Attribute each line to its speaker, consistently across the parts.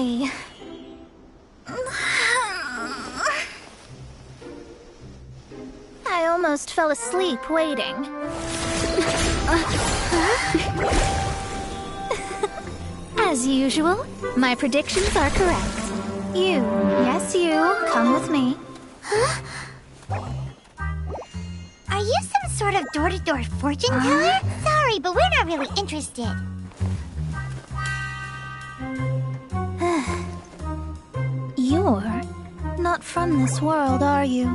Speaker 1: finally. I almost fell asleep waiting. As usual, my predictions are correct. You, yes you, come with me.
Speaker 2: Huh? Are you some sort of door-to-door fortune teller? Sorry, but we're not really interested.
Speaker 1: You're not from this world, are you?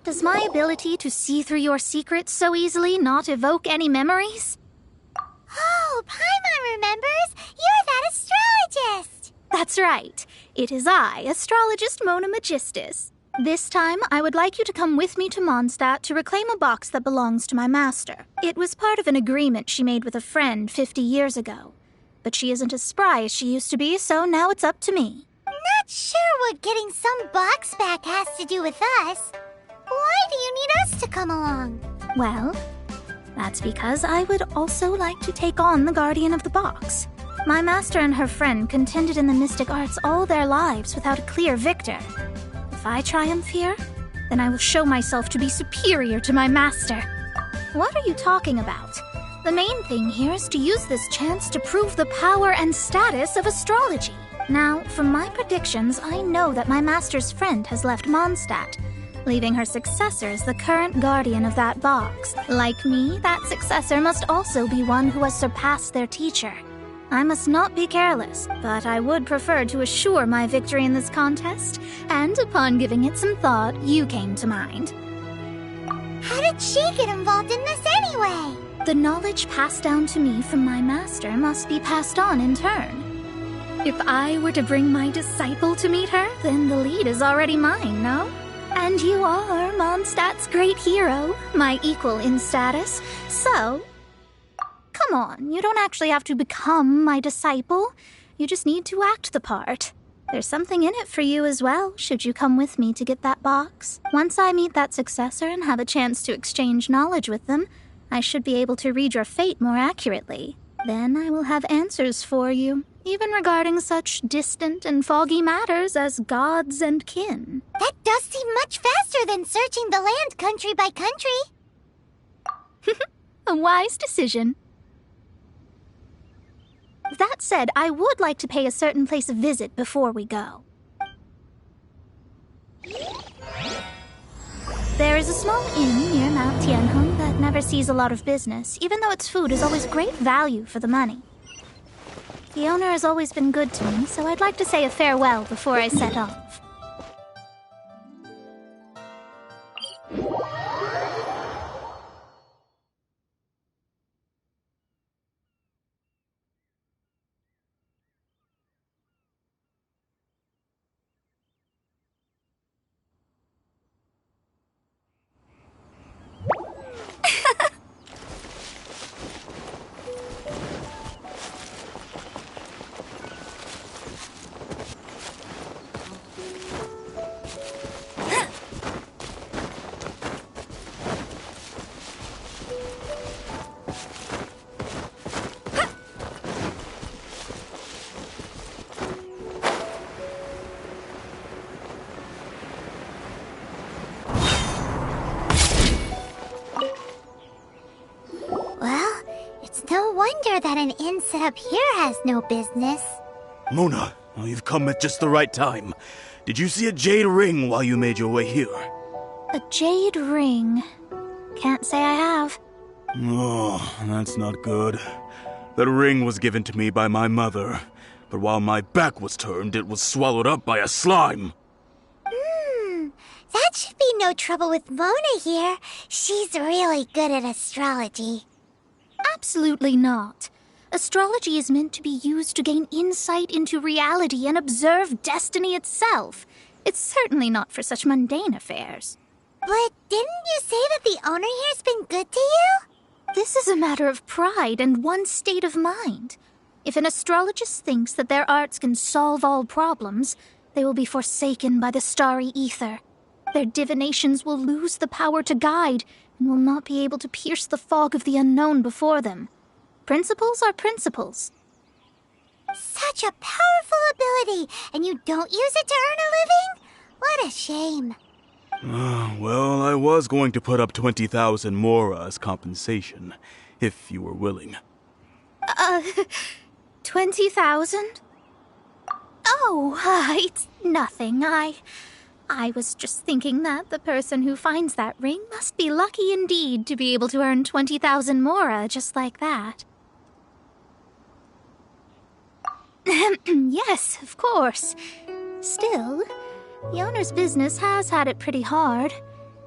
Speaker 1: Does my ability to see through your secrets so easily not evoke any memories?
Speaker 2: Oh, Paimon remembers! You're that astrologist!
Speaker 1: That's right. It is I, Astrologist Mona Magistus. This time, I would like you to come with me to Mondstadt to reclaim a box that belongs to my master. It was part of an agreement she made with a friend 50 years ago. But she isn't as spry as she used to be, so now it's up to me.
Speaker 2: Not sure what getting some box back has to do with us. Why do you need us to come along?
Speaker 1: Well, that's because I would also like to take on the Guardian of the Box. My master and her friend contended in the mystic arts all their lives without a clear victor. If I triumph here, then I will show myself to be superior to my master. What are you talking about? The main thing here is to use this chance to prove the power and status of astrology. Now, from my predictions, I know that my master's friend has left Mondstadt, leaving her successor as the current guardian of that box. Like me, that successor must also be one who has surpassed their teacher. I must not be careless, but I would prefer to assure my victory in this contest, and upon giving it some thought, you came to mind.
Speaker 2: How did she get involved in this anyway?
Speaker 1: The knowledge passed down to me from my master must be passed on in turn. If I were to bring my disciple to meet her, then the lead is already mine, no? And you are Mondstadt's great hero, my equal in status, so... Come on, you don't actually have to become my disciple. You just need to act the part. There's something in it for you as well, should you come with me to get that box. Once I meet that successor and have a chance to exchange knowledge with them, I should be able to read your fate more accurately. Then I will have answers for you, even regarding such distant and foggy matters as gods and kin.
Speaker 2: That does seem much faster than searching the land country by country.
Speaker 1: A wise decision. That said, I would like to pay a certain place a visit before we go. There is a small inn near Mount Tianheng that never sees a lot of business, even though its food is always great value for the money. The owner has always been good to me, so I'd like to say a farewell before I set off.
Speaker 2: No wonder that an inn set up here has no business.
Speaker 3: Mona, you've come at just the right time. Did you see a jade ring while you made your way here?
Speaker 1: A jade ring? Can't say I have.
Speaker 3: Oh, that's not good. That ring was given to me by my mother, but while my back was turned, it was swallowed up by a slime.
Speaker 2: That should be no trouble with Mona here. She's really good at astrology.
Speaker 1: Absolutely not. Astrology is meant to be used to gain insight into reality and observe destiny itself. It's certainly not for such mundane affairs.
Speaker 2: But didn't you say that the owner here's been good to you?
Speaker 1: This is a matter of pride and one's state of mind. If an astrologist thinks that their arts can solve all problems, they will be forsaken by the starry ether. Their divinations will lose the power to guide and will not be able to pierce the fog of the unknown before them. Principles are principles.
Speaker 2: Such a powerful ability, and you don't use it to earn a living? What a shame.
Speaker 3: Well, I was going to put up 20,000 mora as compensation, if you were willing.
Speaker 1: 20,000? Oh, it's nothing. I was just thinking that the person who finds that ring must be lucky indeed to be able to earn 20,000 mora just like that. Yes, of course. Still, the owner's business has had it pretty hard.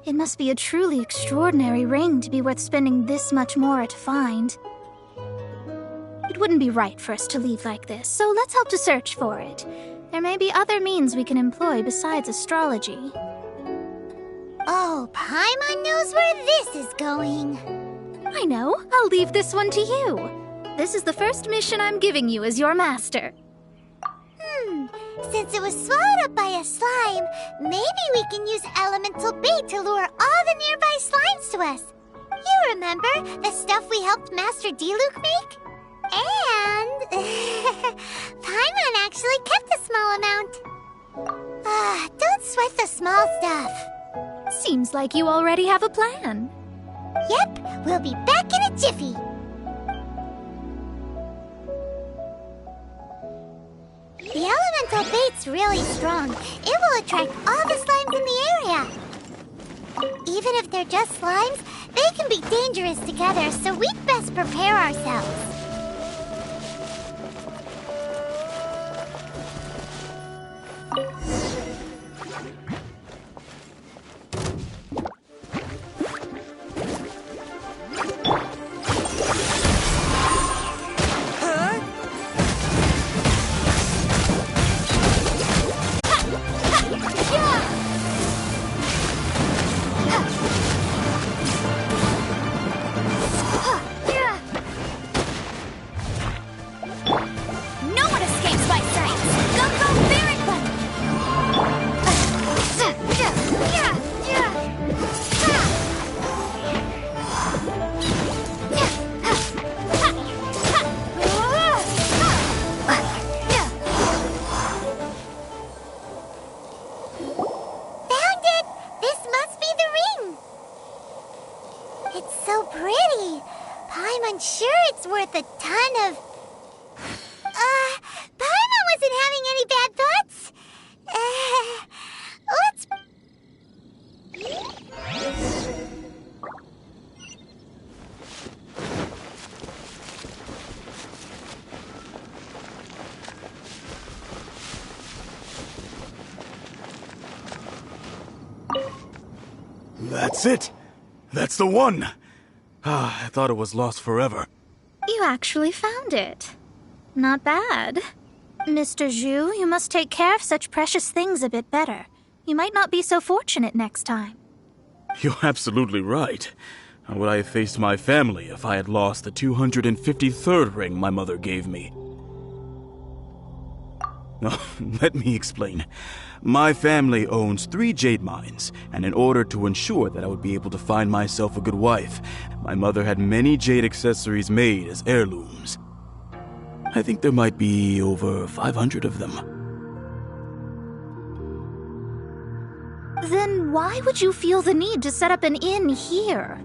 Speaker 1: It must be a truly extraordinary ring to be worth spending this much mora to find. It wouldn't be right for us to leave like this, so let's help to search for it. There may be other means we can employ besides astrology.
Speaker 2: Oh, Paimon knows where this is going.
Speaker 1: I know. I'll leave this one to you. This is the first mission I'm giving you as your master.
Speaker 2: Since it was swallowed up by a slime, maybe we can use elemental bait to lure all the nearby slimes to us. You remember the stuff we helped Master Diluc make? And Paimon actually kept a small amount. Don't sweat the small stuff.
Speaker 1: Seems like you already have a plan.
Speaker 2: Yep, we'll be back in a jiffy. The elemental bait's really strong. It will attract all the slimes in the area. Even if they're just slimes, they can be dangerous together, so we'd best prepare ourselves.
Speaker 3: That's it! That's the one! I thought it was lost forever.
Speaker 1: You actually found it. Not bad. Mr. Zhu, you must take care of such precious things a bit better. You might not be so fortunate next time.
Speaker 3: You're absolutely right. How would I have faced my family if I had lost the 253rd ring my mother gave me? Let me explain. My family owns 3 jade mines, and in order to ensure that I would be able to find myself a good wife, my mother had many jade accessories made as heirlooms. I think there might be over 500 of them.
Speaker 1: Then why would you feel the need to set up an inn here?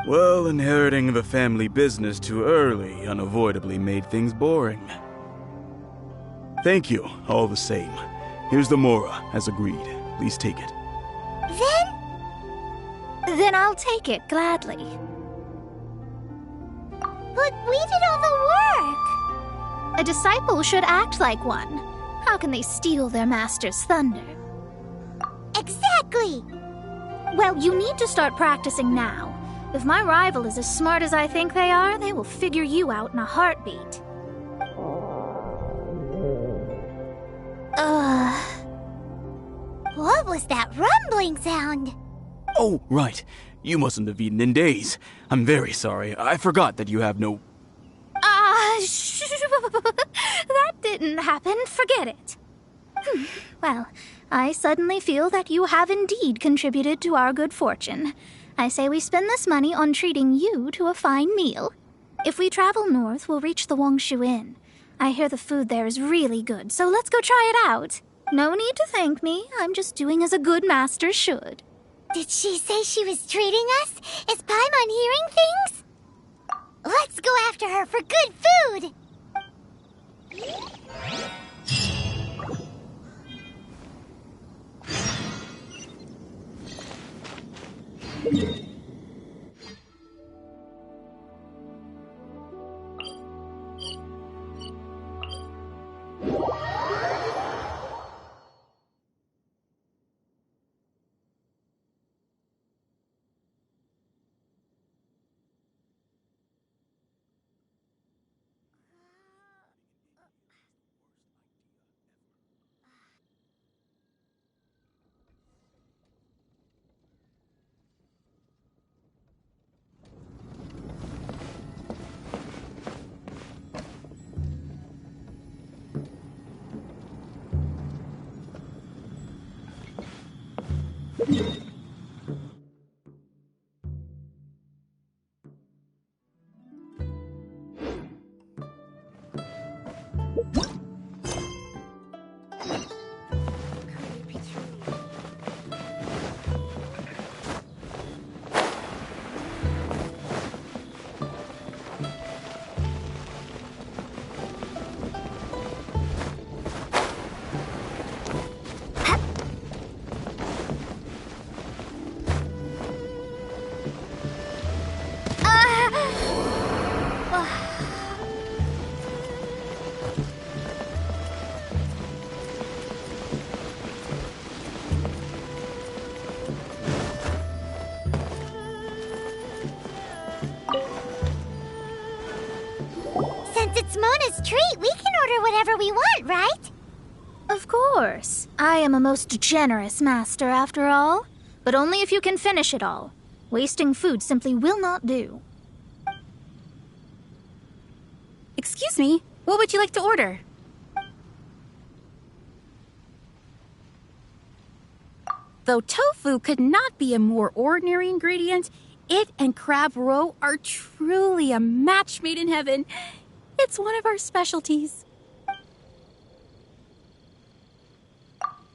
Speaker 3: Well, inheriting the family business too early unavoidably made things boring. Thank you, all the same. Here's the mora, as agreed. Please take it.
Speaker 1: Then I'll take it, gladly.
Speaker 2: But we did all the work!
Speaker 1: A disciple should act like one. How can they steal their master's thunder?
Speaker 2: Exactly!
Speaker 1: Well, you need to start practicing now. If my rival is as smart as I think they are, they will figure you out in a heartbeat.
Speaker 2: What was that rumbling sound?
Speaker 3: Oh, right. You mustn't have eaten in days. I'm very sorry. I forgot that you have no...
Speaker 1: That didn't happen. Forget it. Well, I suddenly feel that you have indeed contributed to our good fortune. I say we spend this money on treating you to a fine meal. If we travel north, we'll reach the Wongshu Inn. I hear the food there is really good, so let's go try it out. No need to thank me. I'm just doing as a good master should.
Speaker 2: Did she say she was treating us? Is Paimon hearing things? Let's go after her for good food! It's Mona's treat. We can order whatever we want, right?
Speaker 1: Of course. I am a most generous master, after all. But only if you can finish it all. Wasting food simply will not do.
Speaker 4: Excuse me, what would you like to order? Though tofu could not be a more ordinary ingredient, it and crab roe are truly a match made in heaven. It's one of our specialties.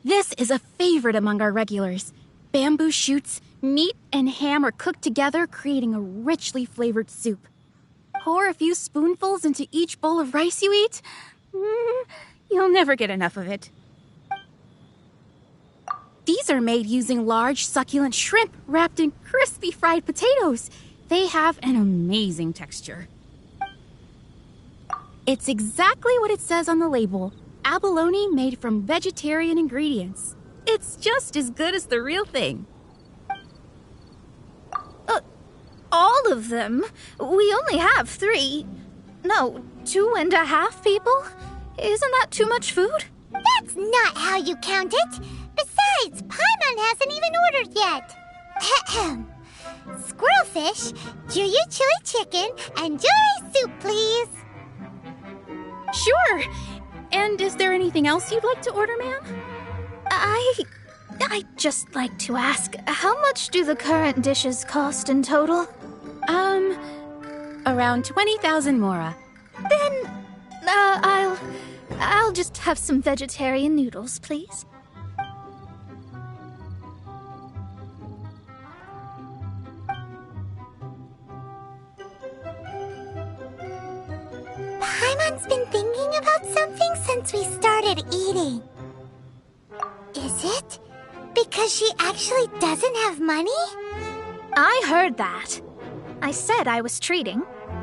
Speaker 4: This is a favorite among our regulars. Bamboo shoots, meat, and ham are cooked together, creating a richly flavored soup. Pour a few spoonfuls into each bowl of rice you eat. You'll never get enough of it. These are made using large, succulent shrimp wrapped in crispy fried potatoes. They have an amazing texture. It's exactly what it says on the label. Abalone made from vegetarian ingredients. It's just as good as the real thing.
Speaker 1: All of them? We only have 3. No, 2.5 people? Isn't that too much food?
Speaker 2: That's not how you count it. Besides, Paimon hasn't even ordered yet. Ahem. Squirrelfish, Juyu chili chicken, and jewelry soup, please.
Speaker 4: Sure. And is there anything else you'd like to order, ma'am?
Speaker 1: I'd just like to ask, how much do the current dishes cost in total?
Speaker 4: Around 20,000 mora.
Speaker 1: Then, I'll just have some vegetarian noodles, please.
Speaker 2: Paimon's been thinking about something since we started eating. Is it because she actually doesn't have money?
Speaker 1: I heard that. I said I was treating.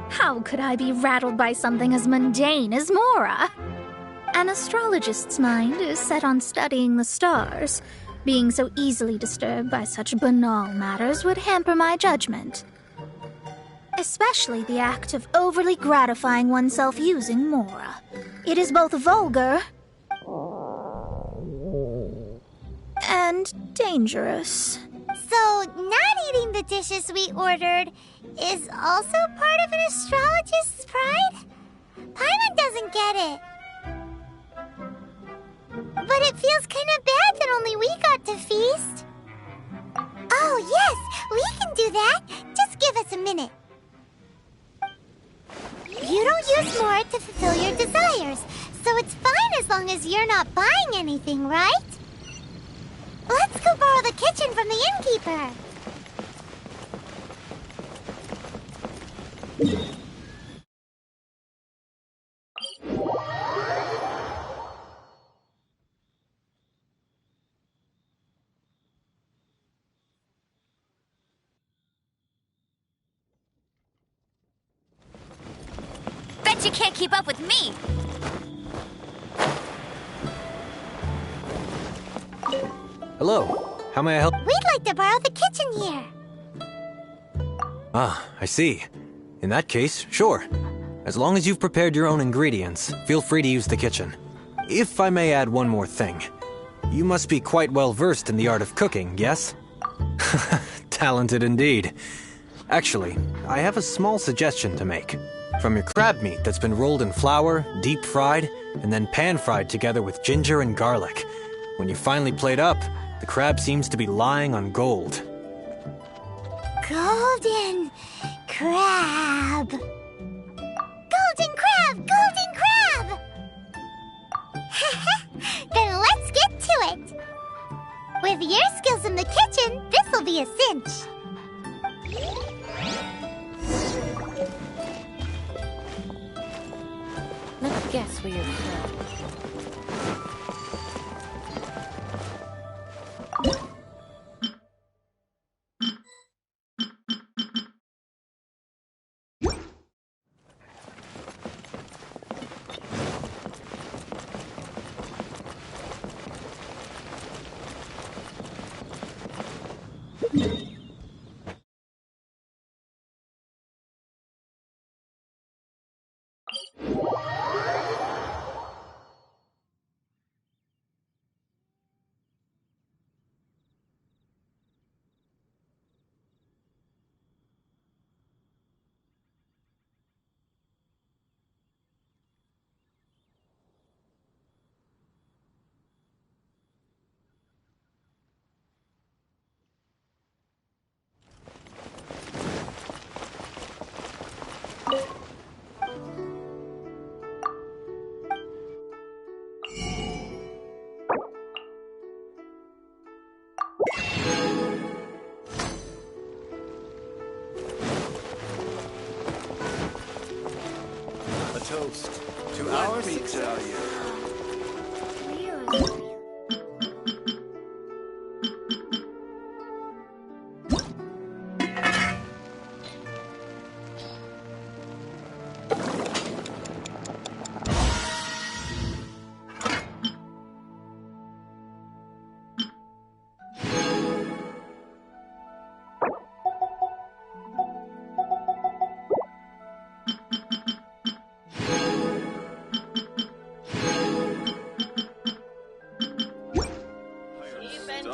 Speaker 1: How could I be rattled by something as mundane as Mora? An astrologist's mind is set on studying the stars. Being so easily disturbed by such banal matters would hamper my judgment. Especially the act of overly gratifying oneself using Mora. It is both vulgar and dangerous.
Speaker 2: So, not eating the dishes we ordered is also part of an astrologist's pride? Paimon doesn't get it. But it feels kind of bad that only we got to feast. Oh, yes, we can do that. Just give us a minute. You don't use more to fulfill your desires, so it's fine as long as you're not buying anything, right? Let's go borrow the kitchen from the innkeeper.
Speaker 5: Bet you can't keep up with me!
Speaker 6: Hello. How may I help?
Speaker 2: We'd like to borrow the kitchen here.
Speaker 6: Ah, I see. In that case, sure. As long as you've prepared your own ingredients, feel free to use the kitchen. If I may add one more thing. You must be quite well versed in the art of cooking, yes? Talented indeed. Actually, I have a small suggestion to make. From your crab meat that's been rolled in flour, deep fried, and then pan fried together with ginger and garlic. When you finally plate up, the crab seems to be lying on gold.
Speaker 2: Golden crab. Golden crab! Golden crab! Then let's get to it. With your skills in the kitchen, this'll be a cinch.
Speaker 5: Let's guess where you're from.
Speaker 7: Toast to our success.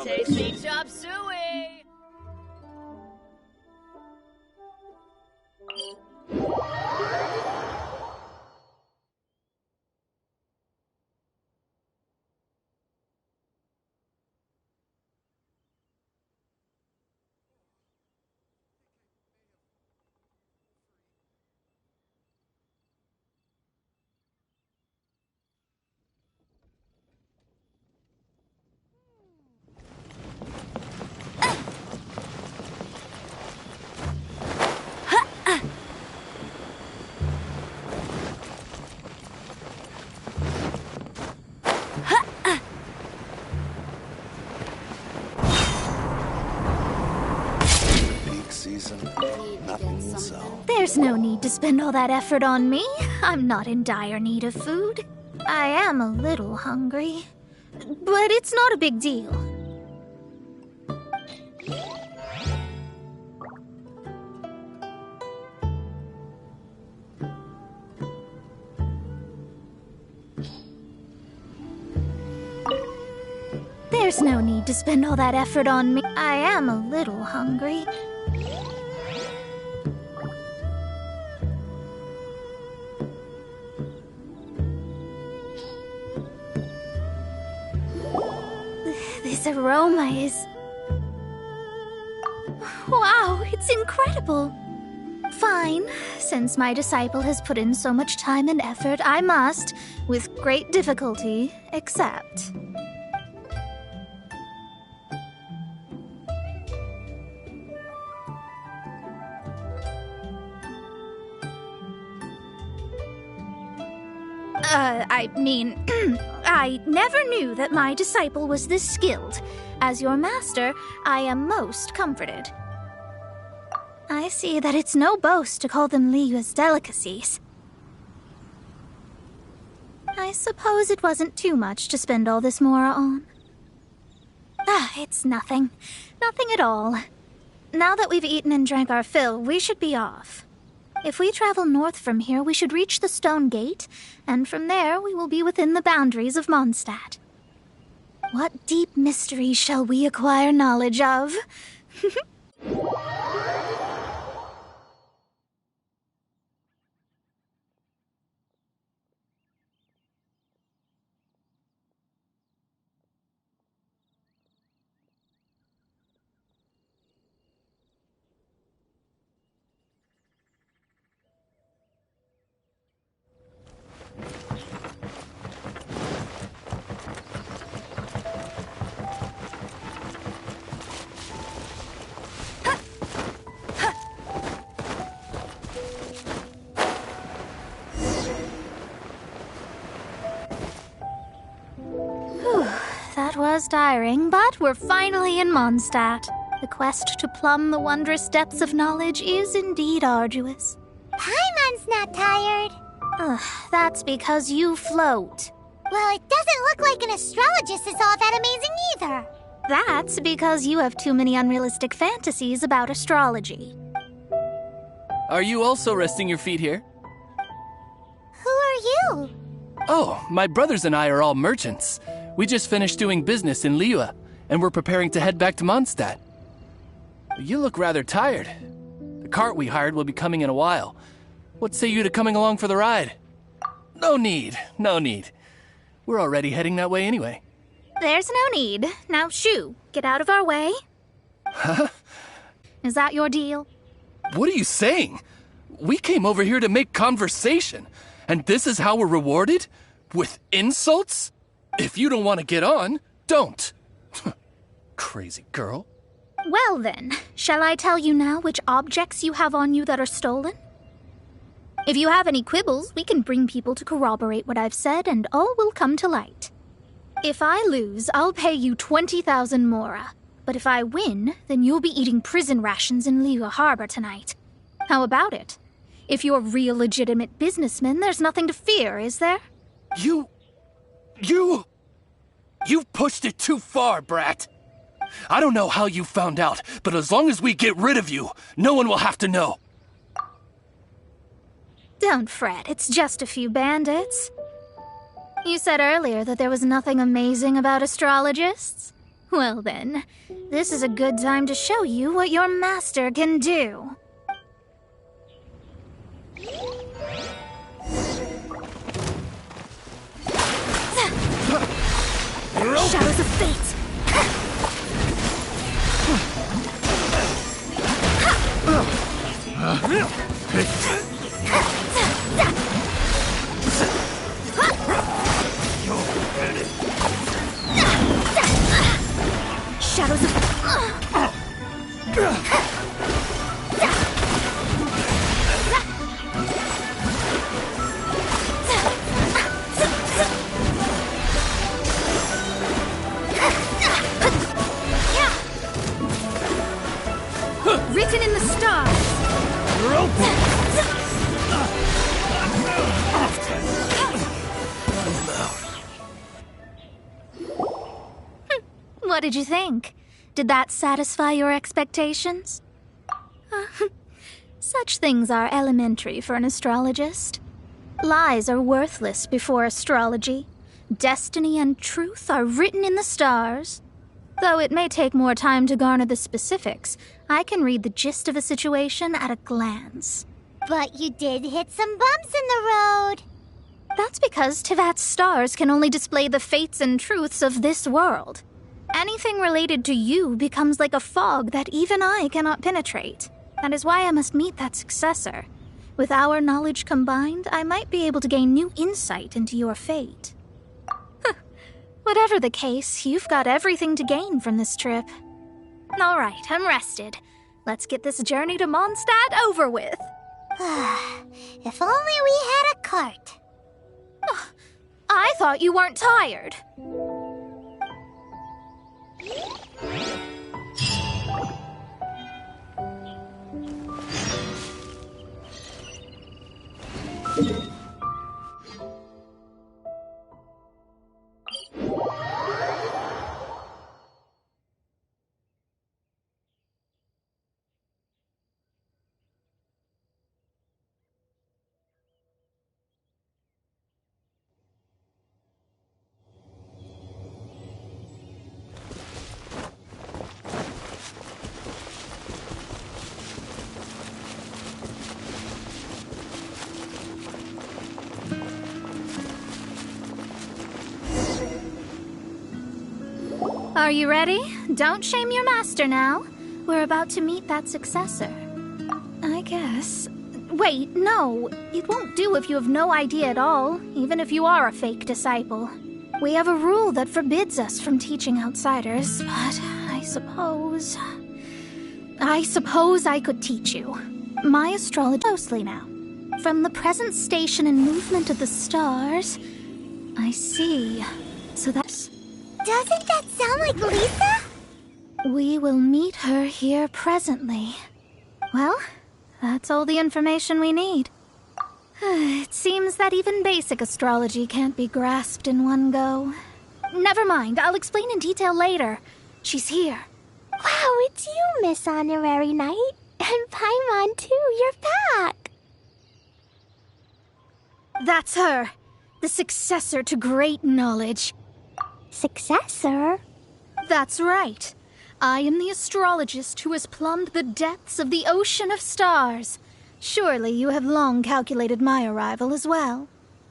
Speaker 5: Tasty chop suey!
Speaker 7: Nothing will sell.
Speaker 1: There's no need to spend all that effort on me. I'm not in dire need of food. I am a little hungry, but it's not a big deal. There's no need to spend all that effort on me. I am a little hungry. This aroma is... Wow, it's incredible. Fine. Since my disciple has put in so much time and effort, I must, with great difficulty, accept. I never knew that my disciple was this skilled. As your master, I am most comforted. I see that it's no boast to call them Liyue's delicacies. I suppose it wasn't too much to spend all this mora on. It's nothing. Nothing at all. Now that we've eaten and drank our fill, we should be off. If we travel north from here, we should reach the Stone Gate, and from there we will be within the boundaries of Mondstadt. What deep mysteries shall we acquire knowledge of? That was tiring, but we're finally in Mondstadt. The quest to plumb the wondrous depths of knowledge is indeed arduous.
Speaker 2: Paimon's not tired.
Speaker 1: That's because you float.
Speaker 2: Well, it doesn't look like an astrologist is all that amazing either.
Speaker 1: That's because you have too many unrealistic fantasies about astrology.
Speaker 8: Are you also resting your feet here?
Speaker 2: Who are you?
Speaker 8: Oh, my brothers and I are all merchants. We just finished doing business in Liyue, and we're preparing to head back to Mondstadt. You look rather tired. The cart we hired will be coming in a while. What say you to coming along for the ride? No need. We're already heading that way anyway.
Speaker 1: There's no need. Now, shoo, get out of our way.
Speaker 8: Huh?
Speaker 1: Is that your deal?
Speaker 8: What are you saying? We came over here to make conversation, and this is how we're rewarded? With insults? If you don't want to get on, don't. Crazy girl.
Speaker 1: Well then, shall I tell you now which objects you have on you that are stolen? If you have any quibbles, we can bring people to corroborate what I've said, and all will come to light. If I lose, I'll pay you 20,000 mora. But if I win, then you'll be eating prison rations in Liyue Harbor tonight. How about it? If you're real legitimate businessmen, there's nothing to fear, is there?
Speaker 8: You've pushed it too far, brat. I don't know how you found out, but as long as we get rid of you, no one will have to know.
Speaker 1: Don't fret, it's just a few bandits. You said earlier that there was nothing amazing about astrologists? Well then, this is a good time to show you what your master can do. Shadows of Fate! Shadows of... Written in the stars. What did you think? Did that satisfy your expectations? Such things are elementary for an astrologist. Lies are worthless before astrology. Destiny and truth are written in the stars. Though it may take more time to garner the specifics, I can read the gist of a situation at a glance.
Speaker 2: But you did hit some bumps in the road.
Speaker 1: That's because Tivat's stars can only display the fates and truths of this world. Anything related to you becomes like a fog that even I cannot penetrate. That is why I must meet that successor. With our knowledge combined, I might be able to gain new insight into your fate. Whatever the case, you've got everything to gain from this trip. All right, I'm rested. Let's get this journey to Mondstadt over with.
Speaker 2: If only we had a cart.
Speaker 1: I thought you weren't tired. Are you ready? Don't shame your master now. We're about to meet that successor. I guess. Wait, no. It won't do if you have no idea at all, even if you are a fake disciple. We have a rule that forbids us from teaching outsiders, but I suppose I could teach you. My astrology closely now. From the present station and movement of the stars, I see. So that's...
Speaker 2: Doesn't that sound like Lisa?
Speaker 1: We will meet her here presently. Well, that's all the information we need. It seems that even basic astrology can't be grasped in one go. Never mind, I'll explain in detail later. She's here.
Speaker 2: Wow, it's you, Miss Honorary Knight. And Paimon, too, you're back.
Speaker 1: That's her. The successor to great knowledge.
Speaker 2: Successor?
Speaker 1: That's right. I am the astrologist who has plumbed the depths of the ocean of stars. Surely you have long calculated my arrival as well.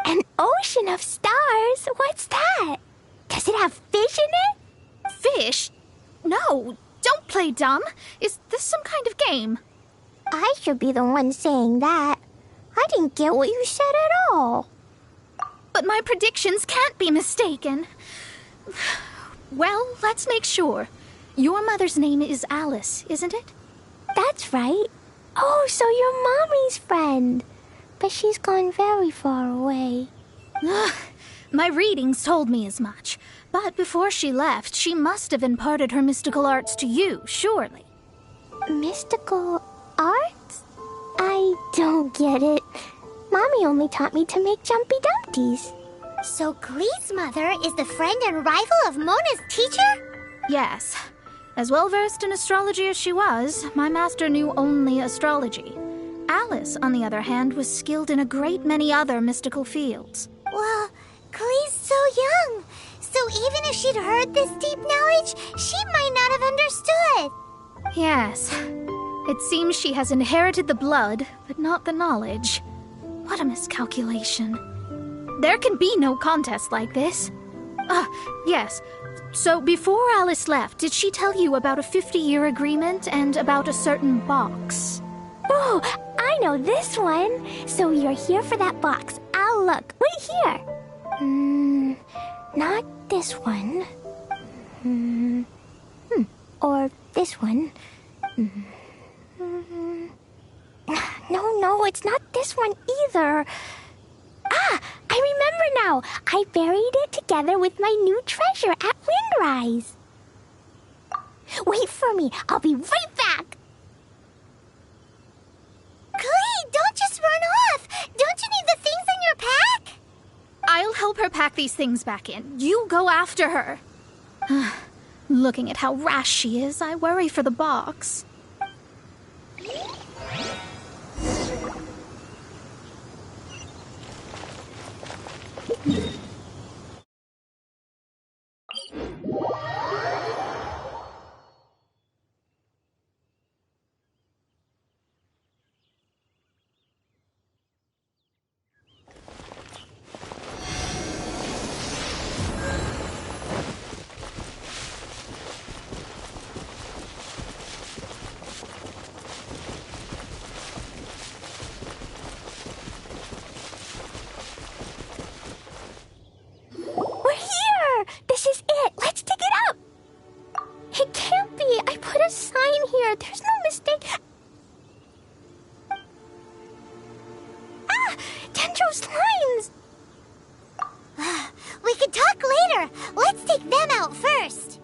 Speaker 2: An ocean of stars? What's that? Does it have fish in it?
Speaker 1: Fish? No, don't play dumb. Is this some kind of game?
Speaker 2: I should be the one saying that. I didn't get what you said at all.
Speaker 1: But my predictions can't be mistaken. Well, let's make sure. Your mother's name is Alice, isn't it?
Speaker 2: That's right. Oh, so you're Mommy's friend. But she's gone very far away.
Speaker 1: My readings told me as much. But before she left, she must have imparted her mystical arts to you, surely.
Speaker 2: Mystical arts? I don't get it. Mommy only taught me to make Jumpy Dumpties. So Glee's mother is the friend and rival of Mona's teacher?
Speaker 1: Yes. As well-versed in astrology as she was, my master knew only astrology. Alice, on the other hand, was skilled in a great many other mystical fields.
Speaker 2: Well, Glee's so young. So even if she'd heard this deep knowledge, she might not have understood.
Speaker 1: Yes. It seems she has inherited the blood, but not the knowledge. What a miscalculation. There can be no contest like this. Yes. So before Alice left, did she tell you about a 50-year agreement and about a certain box?
Speaker 2: Oh, I know this one. So you're here for that box. I'll look. Wait here. Not this one. Or this one. No, it's not this one either. Ah, I remember now. I buried it together with my new treasure at Windrise. Wait for me. I'll be right back. Glee, don't just run off. Don't you need the things in your pack?
Speaker 1: I'll help her pack these things back in. You go after her. Looking at how rash she is, I worry for the box.
Speaker 9: a sign here. There's no mistake. Ah! Dendro slimes!
Speaker 2: We can talk later. Let's take them out first.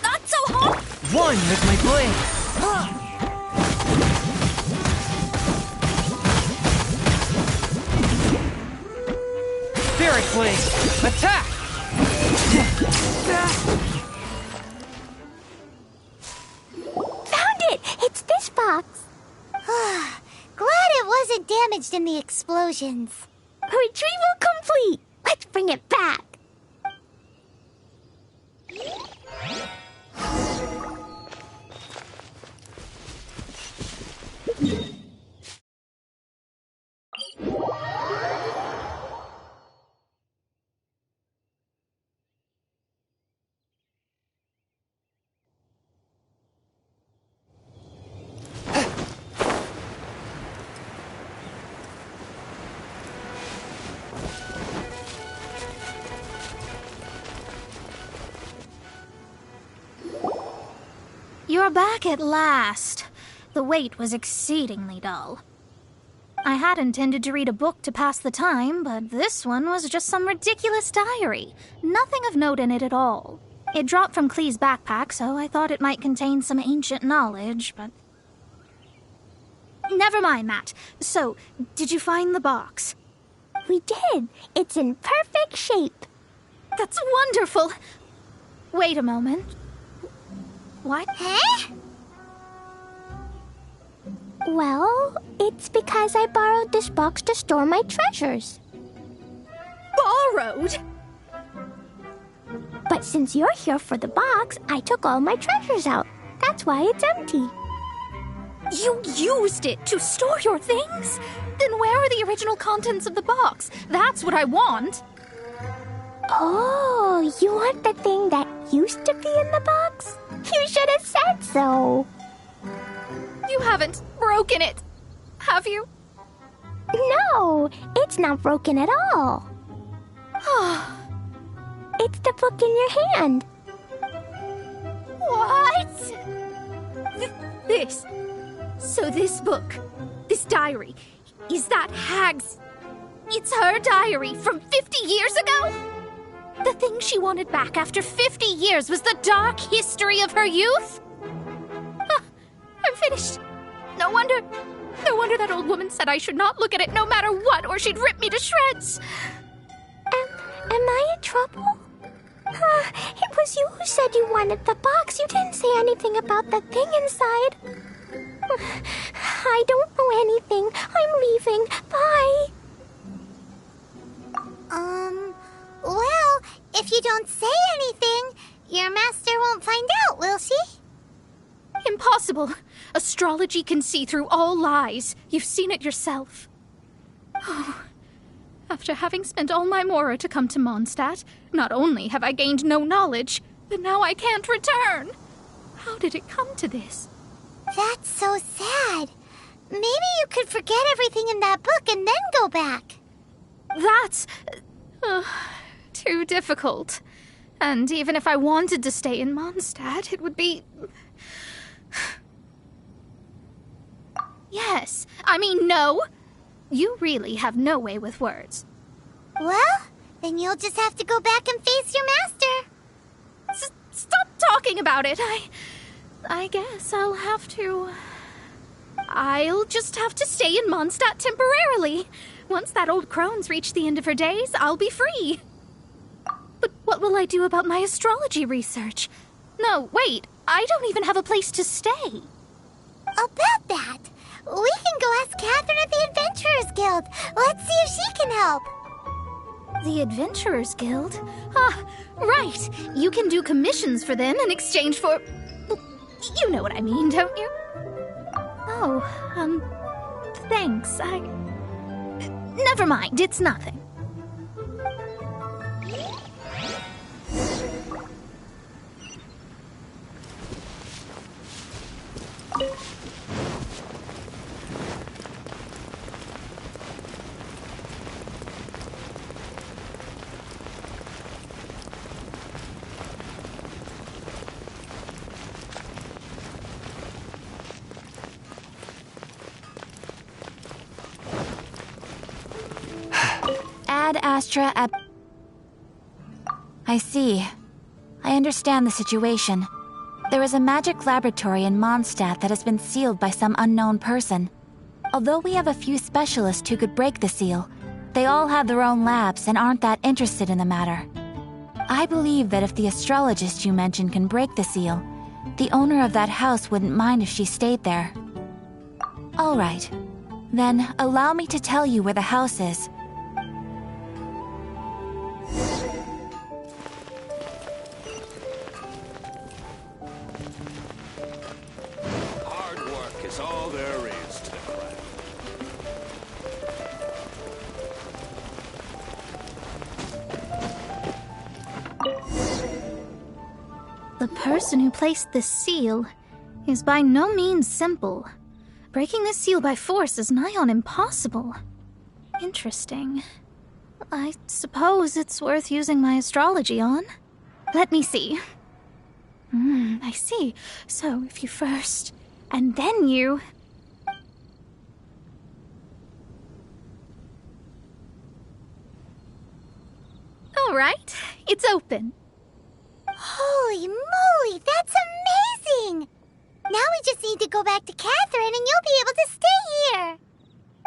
Speaker 5: Not so hard!
Speaker 6: One with my blade! Spirit blade! Attack!
Speaker 9: Found it! It's this box.
Speaker 2: Glad it wasn't damaged in the explosions.
Speaker 9: Retrieval complete. Let's bring it back.
Speaker 1: You're back at last. The wait was exceedingly dull. I had intended to read a book to pass the time, but this one was just some ridiculous diary. Nothing of note in it at all. It dropped from Clee's backpack, so I thought it might contain some ancient knowledge, but... Never mind that. So, did you find the box?
Speaker 9: We did. It's in perfect shape.
Speaker 1: That's wonderful! Wait a moment. What?
Speaker 2: Huh?
Speaker 9: Well, it's because I borrowed this box to store my treasures.
Speaker 1: Borrowed?
Speaker 9: But since you're here for the box, I took all my treasures out. That's why it's empty.
Speaker 1: You used it to store your things? Then where are the original contents of the box? That's what I want.
Speaker 9: Oh, you want the thing that used to be in the box? You should have said so.
Speaker 1: You haven't broken it, have you?
Speaker 9: No, it's not broken at all. It's the book in your hand.
Speaker 1: What? This. So this book, this diary, is that Hag's... It's her diary from 50 years ago? The thing she wanted back after 50 years was the dark history of her youth? I'm finished. No wonder that old woman said I should not look at it no matter what, or she'd rip me to shreds.
Speaker 9: Am I in trouble? It was you who said you wanted the box. You didn't say anything about the thing inside. I don't know anything. I'm leaving. Bye.
Speaker 2: Well, if you don't say anything, your master won't find out, will she?
Speaker 1: Impossible. Astrology can see through all lies. You've seen it yourself. Oh. After having spent all my mora to come to Mondstadt, not only have I gained no knowledge, but now I can't return. How did it come to this?
Speaker 2: That's so sad. Maybe you could forget everything in that book and then go back.
Speaker 1: That's... too difficult. And even if I wanted to stay in Mondstadt, it would be... Yes. I mean, no. You really have no way with words.
Speaker 2: Well, then you'll just have to go back and face your master.
Speaker 1: Stop talking about it. I guess I'll have to... I'll just have to stay in Mondstadt temporarily. Once that old crone's reached the end of her days, I'll be free. But what will I do about my astrology research? No, wait. I don't even have a place to stay.
Speaker 2: About that, we can go ask Catherine at the Adventurers Guild. Let's see if she can help.
Speaker 1: The Adventurers Guild? Ah, right. You can do commissions for them in exchange for... You know what I mean, don't you? Oh, thanks. Never mind, it's nothing.
Speaker 10: Astra at... I see. I understand the situation. There is a magic laboratory in Mondstadt that has been sealed by some unknown person. Although we have a few specialists who could break the seal, they all have their own labs and aren't that interested in the matter. I believe that if the astrologist you mentioned can break the seal, the owner of that house wouldn't mind if she stayed there. All right. Then, allow me to tell you where the house is.
Speaker 7: Hard work is all there is to the craft.
Speaker 1: The person who placed this seal is by no means simple. Breaking this seal by force is nigh on impossible. Interesting. I suppose it's worth using my astrology on. Let me see. I see. So if you first, and then you... All right, it's open.
Speaker 2: Holy moly, that's amazing! Now we just need to go back to Catherine and you'll be able to stay here.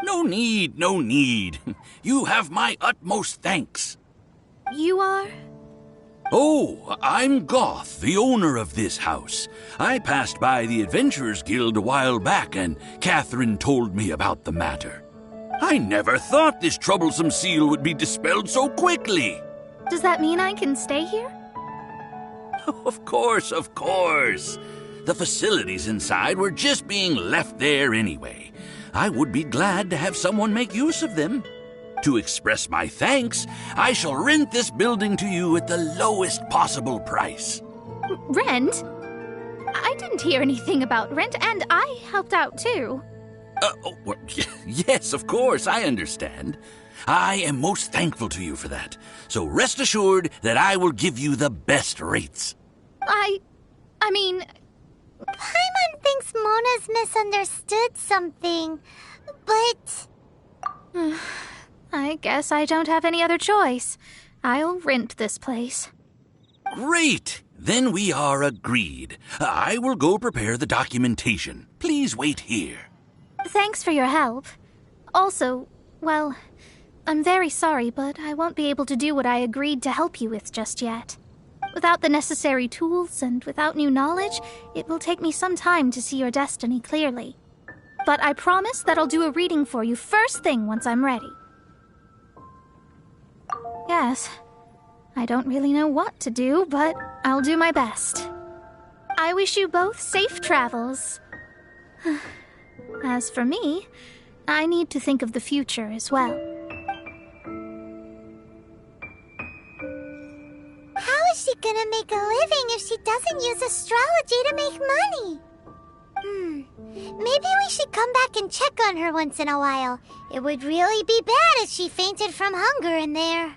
Speaker 11: No need, no need. You have my utmost thanks.
Speaker 1: You are?
Speaker 11: Oh, I'm Goth, the owner of this house. I passed by the Adventurers Guild a while back, and Catherine told me about the matter. I never thought this troublesome seal would be dispelled so quickly.
Speaker 1: Does that mean I can stay here?
Speaker 11: Of course, of course. The facilities inside were just being left there anyway. I would be glad to have someone make use of them. To express my thanks, I shall rent this building to you at the lowest possible price.
Speaker 1: Rent? I didn't hear anything about rent, and I helped out too.
Speaker 11: Yes, of course, I understand. I am most thankful to you for that. So rest assured that I will give you the best rates.
Speaker 1: I mean...
Speaker 2: Paimon thinks Mona's misunderstood something, but...
Speaker 1: I guess I don't have any other choice. I'll rent this place.
Speaker 11: Great! Then we are agreed. I will go prepare the documentation. Please wait here.
Speaker 1: Thanks for your help. Also, well, I'm very sorry, but I won't be able to do what I agreed to help you with just yet. Without the necessary tools and without new knowledge, it will take me some time to see your destiny clearly. But I promise that I'll do a reading for you first thing once I'm ready. Yes, I don't really know what to do, but I'll do my best. I wish you both safe travels. As for me, I need to think of the future as well.
Speaker 2: How is she gonna make a living if she doesn't use astrology to make money? Maybe we should come back and check on her once in a while. It would really be bad if she fainted from hunger in there.